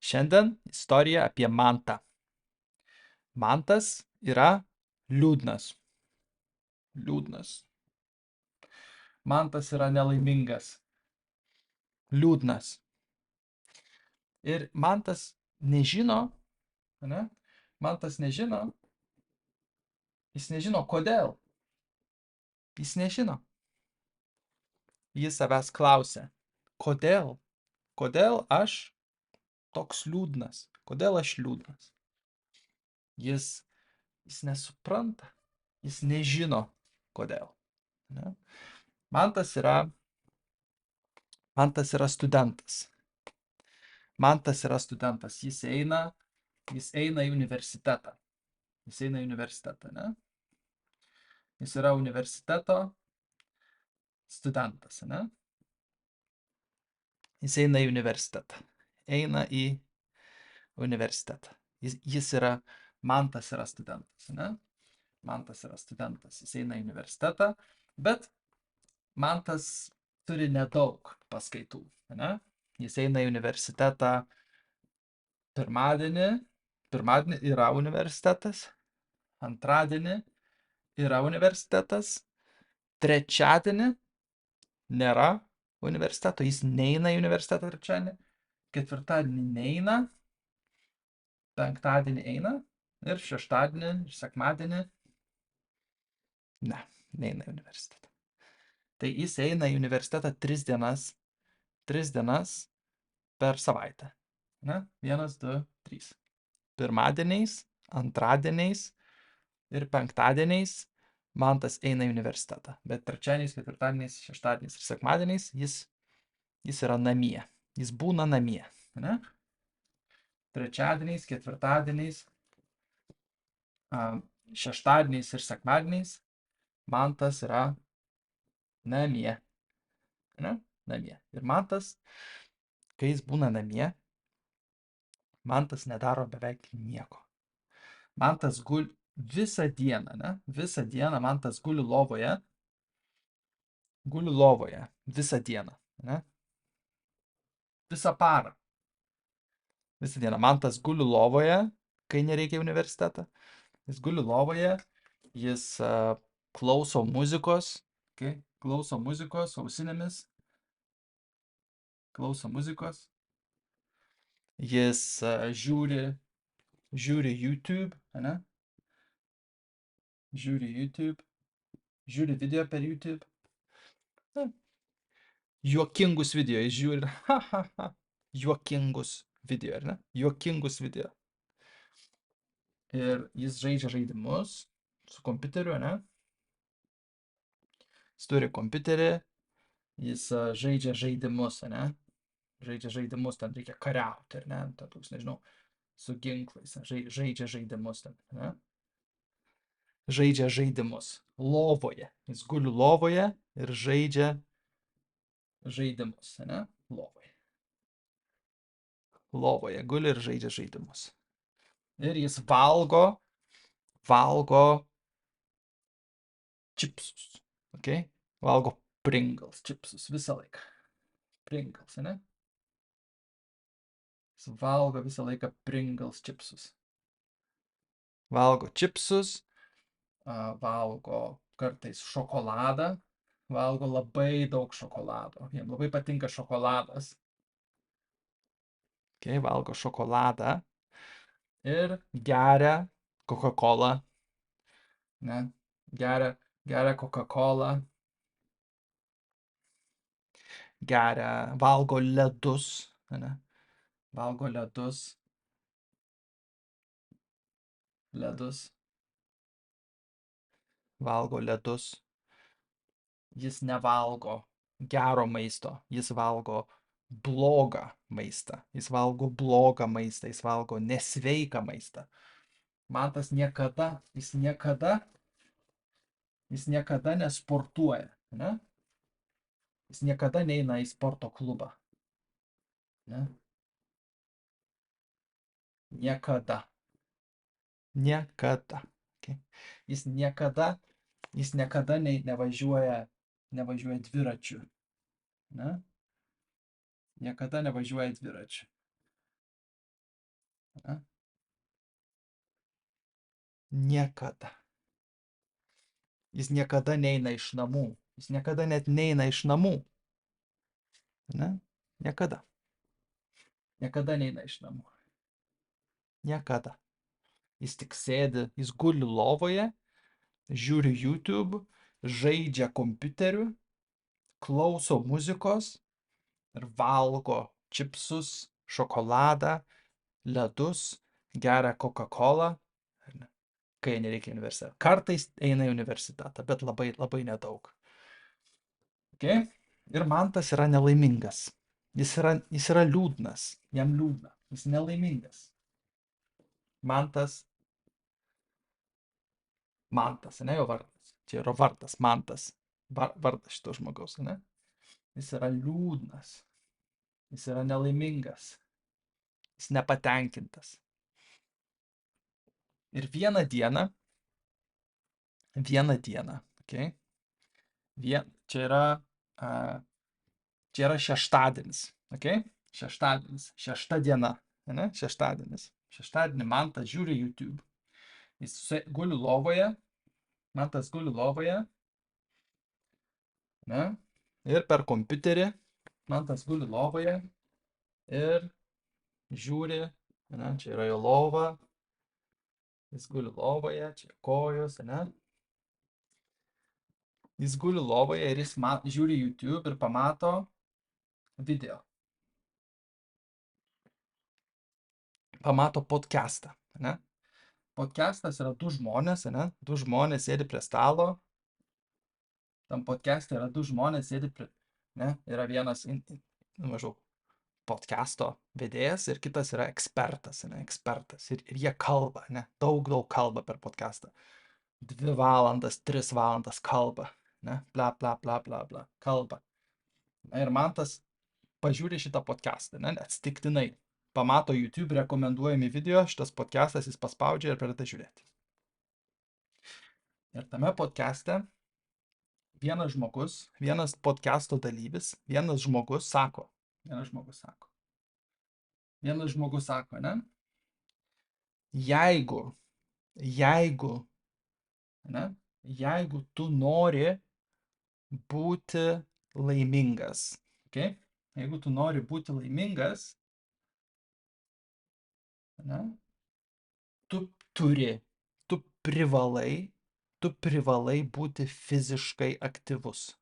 Šiandien istorija apie Mantą. Mantas yra liūdnas. Liūdnas. Mantas yra nelaimingas. Liūdnas. Ir Mantas nežino, ne? Mantas nežino, jis nežino kodėl. Jis nežino. Jis savęs klausia, kodėl? Kodėl aš toks liūdnas? Kodėl aš liūdnas? Jis nesupranta, jis nežino kodėl. Ne? Mantas yra studentas. Mantas yra studentas. Jis eina į universitetą. Ne? Jis yra universiteto studentas, ne? Jis eina į universitetą. Mantas yra studentas, ne? Mantas yra studentas. Jis eina į universitetą, bet Mantas turi nedaug paskaitų, ne? Jis eina į universitetą pirmadienį yra universitetas, antradienį yra universitetas, trečiadienį nėra universiteto, jis neina į universitetą trečiadienį, ketvirtadienį neina, penktadienį eina ir šeštadienį ir sekmadienį neina į universitetą. Tai jis eina į universitetą 3 dienas per savaitę. Ne? 1, 2, 3. Pirmadieniais, antradieniais ir penktadieniais Mantas eina į universitetą. Bet trečiadieniais, ketvirtadieniais, šeštadieniais ir sekmadieniais jis yra namie. Jis būna namie. Ne? Trečiadieniais, ketvirtadieniais, šeštadieniais ir sekmadieniais Mantas yra namie. Ne? Namie. Ir Mantas, kai jis būna namie, Mantas nedaro beveik nieko. Mantas guli visą dieną, ne? Visą dieną Mantas guli lovoje. Visą dieną, ne? Visą parą. Visą dieną. Mantas guli lovoje, kai nereikia į universitetą. Jis guli lovoje, jis klauso muzikos, klauso muzikos ausinėmis. Klauso muzikos. Jis žiūri YouTube, ne? Žiūri video per YouTube. Juokingus video jis žiūri. Juokingus video, ar ne? Juokingus video. Ir jis žaidžia žaidimus su kompiuteriu, ne? Jis turi kompiuterį, jis žaidžia žaidimus, ne? Žaidžia žaidimus, ten reikia kariauti, ar ne? Ten toks, nežinau, su ginklais, žaidžia žaidimus ten, ne? Žaidžia žaidimus lovoje. Jis guli lovoje ir žaidžia žaidimus, ne? Lovoje guli ir žaidžia žaidimus. Ir jis valgo čipsus, okay? Valgo Pringles čipsus visą laiką. Pringles, ne? Jis valgo visą laiką Pringles čipsus. Valgo čipsus, valgo kartais šokoladą, valgo labai daug šokolado. Jam labai patinka šokoladas. Okay, valgo šokoladą ir geria Coca-Colą. Ne? Geria Coca-Colą. Valgo ledus. Ne? Valgo ledus. Valgo ledus. Jis nevalgo gero maisto. Jis valgo blogą maistą. Jis valgo nesveiką maistą. Mantas jis niekada nesportuoja, ne? Jis niekada neina į sporto klubą. Ne? Niekada. Okay. Jis niekada nevažiuoja dviračiu. Ne? Niekada nevažiuoja dviračiu. ane? Niekada. Jis niekada neina iš namų. Jis niekada net neina iš namų. Ne? Niekada. Niekada neina iš namų. Niekada. Jis tik sėdi, jis guli lovoje, žiūri YouTube, žaidžia kompiuteriu, klauso muzikos ir valgo čipsus, šokoladą, ledus, geria Coca-Colą, kai nereikia į universitetą. Kartais eina į universitetą, bet labai, labai nedaug. Okay? Ir Mantas yra nelaimingas. Jis yra liūdnas. Jam liūdna. Jis nelaimingas. Mantas, ne jo vardas. Čia yra vardas, Mantas. Vardas šito žmogaus, ne? Jis yra liūdnas. Jis yra nelaimingas. Jis nepatenkintas. Ir vieną dieną, okay? Čia yra šeštadienis, okay? Šeštadienis, šešta diena, ne? Šeštadienis. Šeštadienį Mantas žiūri YouTube. Jis guli lovoje, Mantas guli lovoje, ne? Ir per kompiuterį Mantas guli lovoje ir žiūri, ne? Čia yra jo lova, jis guli lovoje, čia kojos, ne? Jis guli lovoje ir jis žiūri YouTube ir pamato video. Pamato podcastą, ne? Podcastas yra du žmonės, ne? Du žmonės sėdi prie stalo. Tam podcast'e yra du žmonės sėdi prie, ne? Yra vienas, maždaug, podcasto vedėjas ir kitas yra ekspertas, ne? Ekspertas. Ir jie kalba, ne? Daug kalba per podcastą. 2 valandas, 3 valandas kalba, ne? Bla, bla, bla, bla, bla. Kalba. Ir Mantas pažiūri šitą podcastą, ne? Atsitiktinai. Pamato YouTube rekomenduojami video, šitas podcastas jis paspaudžia ir pradeda žiūrėti. Ir tame podcaste vienas podcasto dalyvis, vienas žmogus sako, ne? Jeigu tu nori būti laimingas, okay? Jeigu tu nori būti laimingas, ne? Tu privalai būti fiziškai aktyvus.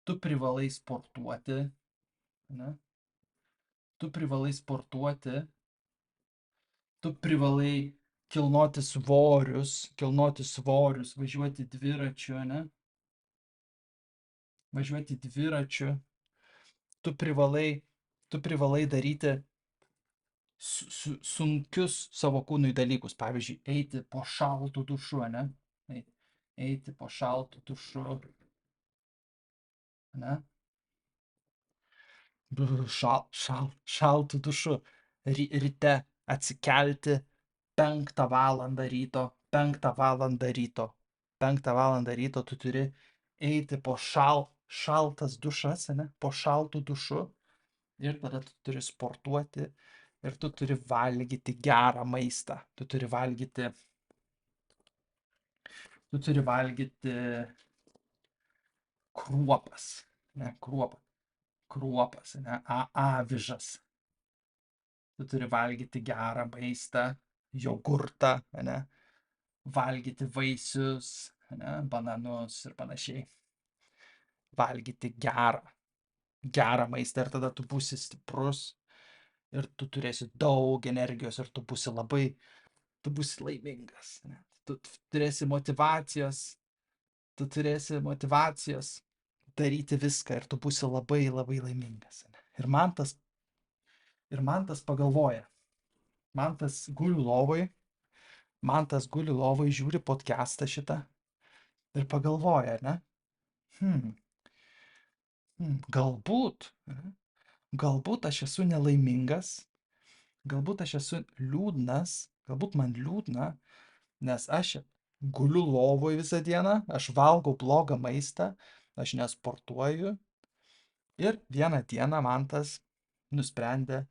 Tu privalai sportuoti, ne? Tu privalai kilnoti svorius, važiuoti dviračiu, ne? Važiuoti dviračiu. Tu privalai daryti sunkius savo kūnui dalykus. Pavyzdžiui, eiti po šaltu dušu, ne? Eiti po šaltu dušu, ne? Šaltu dušu. Ryte atsikelti 5 valandą ryto. 5 valandą ryto tu turi eiti po šaltas dušas, ne? Po šaltų dušu. Ir tada tu turi sportuoti. Ir tu turi valgyti gerą maistą. Tu turi valgyti kruopas, ne? Kruopas, ne? Avižas. Tu turi valgyti gerą maistą, jogurtą, ne? Valgyti vaisius, ne? Bananus ir panašiai. Valgyti gerą maistą ir tada tu būsi stiprus ir tu turėsi daug energijos ir tu būsi laimingas, ne? Tu turėsi motyvacijos daryti viską ir tu būsi labai, labai laimingas, ne? Ir Mantas pagalvoja. Mantas guli lovoj, žiūri podcastą šitą ir pagalvoja, ne? Galbūt aš esu nelaimingas, galbūt aš esu liūdnas, galbūt man liūdna, nes aš guliu lovoj visą dieną, aš valgau blogą maistą, aš nesportuoju. Ir vieną dieną Mantas nusprendė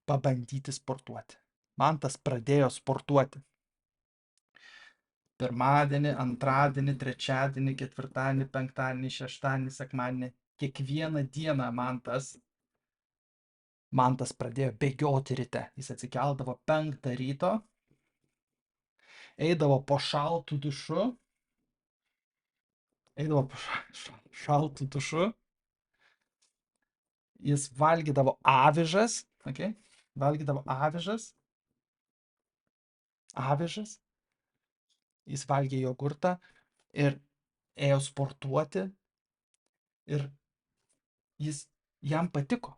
pabandyti sportuoti. Mantas pradėjo sportuoti. Pirmadienį, antradienį, trečiadienį, ketvirtadienį, penktadienį, šeštadienį, sekmadienį. Kiekvieną dieną Mantas pradėjo bėgioti ryte. Jis atsikeldavo 5 ryto, eidavo po šaltų dušu, šaltų dušu, jis valgydavo avižas, okay? Valgydavo avižas, jis valgė jogurtą ir ėjo sportuoti ir jam patiko.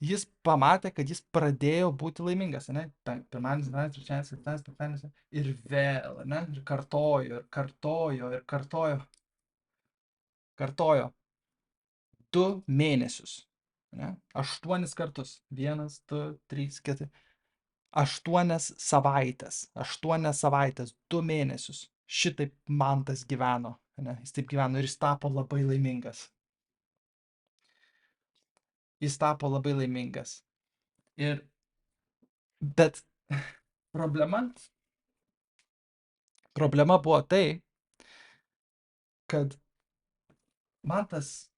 Jis pamatė, kad jis pradėjo būti laimingas, ne? Pirmadienis, antradienis, trečiadienis, ketvirtadienis, penktadienis ir vėl, ne? Ir kartojo 2 mėnesius, ne? 8 kartus. 1, 2, 3, 4. 8 savaitės, 2 mėnesius. Šitaip Mantas gyveno, ne? Jis taip gyveno ir jis tapo labai laimingas. Bet problema buvo tai, kad Mantas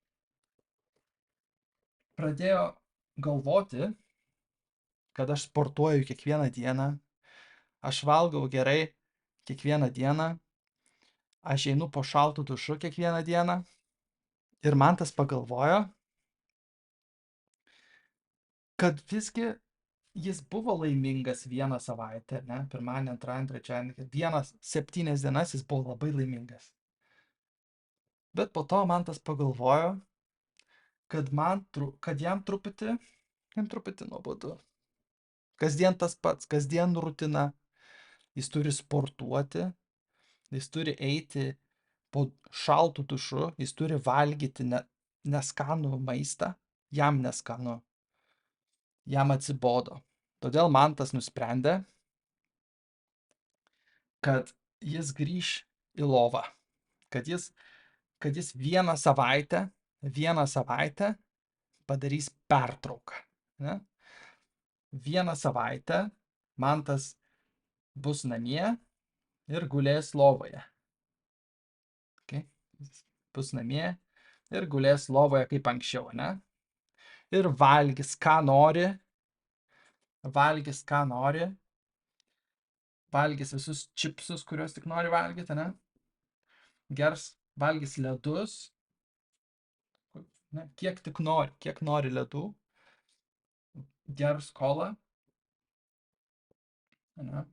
pradėjo galvoti, kad aš sportuoju kiekvieną dieną, aš valgau gerai kiekvieną dieną, aš einu po šaltų dušu kiekvieną dieną. Ir Mantas pagalvojo, kad visgi jis buvo laimingas 1 savaitę, ne? Pirmadienį, antradienį, trečiadienį, 7 dienas jis buvo labai laimingas. Bet po to Mantas pagalvojo, kad jam truputį nuobodu. Kasdien tas pats, kasdien rutina. Jis turi sportuoti, jis turi eiti po šaltų dušu, jis turi valgyti neskanų maistą, jam neskanu, jam atsibodo. Todėl Mantas nusprendė, kad jis grįš į lovą, kad jis 1 savaitę padarys pertrauką. Ne? 1 savaitę Mantas bus namie ir gulės lovoje. Okay? Jis bus namie ir gulės lovoje kaip anksčiau, ne? Ir valgys, ką nori. Valgys visus čipsus, kuriuos tik nori valgyti, ne? Valgys ledus, ne? Kiek nori ledų. Gers kolą. Ne?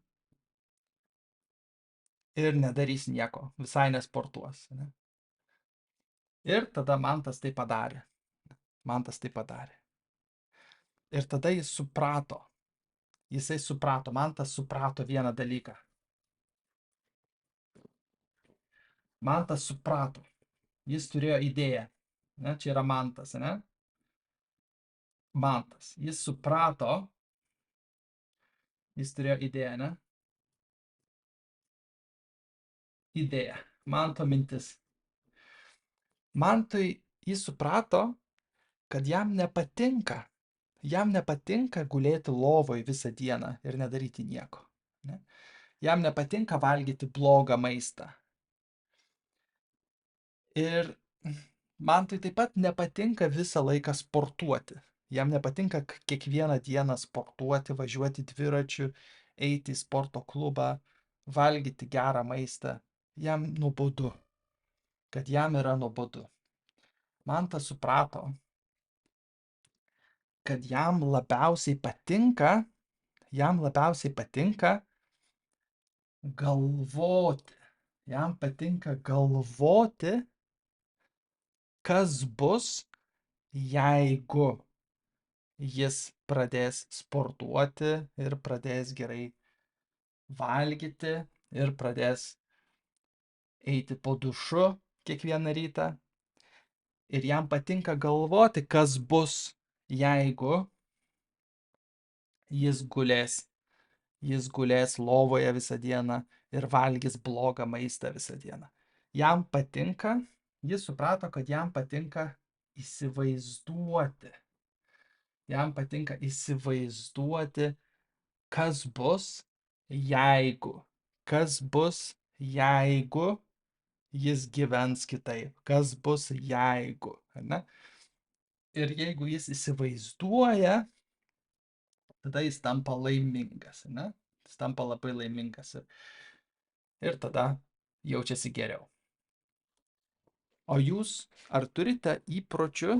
Ir nedarys nieko, visai nesportuos. Ne? Ir tada Mantas tai padarė. Ir tada Mantas suprato vieną dalyką. Mantas suprato, jis turėjo idėją. Ne? Čia yra Mantas, ne? Mantas, jis suprato, jis turėjo idėją, ne? Idėja, Manto mintis. Mantui jis suprato, kad jam nepatinka gulėti lovoj visą dieną ir nedaryti nieko. Ne? Jam nepatinka valgyti blogą maistą. Ir Mantui taip pat nepatinka visą laiką sportuoti. Jam nepatinka kiekvieną dieną sportuoti, važiuoti dviračiu, eiti į sporto klubą, valgyti gerą maistą. Jam nuobodu. Kad jam yra nuobodu. Mantas suprato, kad jam labiausiai patinka galvoti. Jam patinka galvoti, kas bus, jeigu jis pradės sportuoti ir pradės gerai valgyti ir pradės eiti po dušu kiekvieną rytą. Ir jam patinka galvoti, kas bus, jeigu jis gulės lovoje visą dieną ir valgys blogą maistą visą dieną. Jis suprato, kad jam patinka įsivaizduoti. Kas bus, jeigu? Kas bus, jeigu jis gyvens kitaip? Kas bus, jeigu? Ar ne? Ir jeigu jis įsivaizduoja, tada jis tampa laimingas, ne? Jis tampa labai laimingas ir tada jaučiasi geriau. O jūs ar turite įpročių,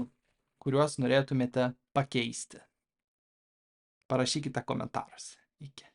kuriuos norėtumėte pakeisti? Parašykite komentaruose. Iki.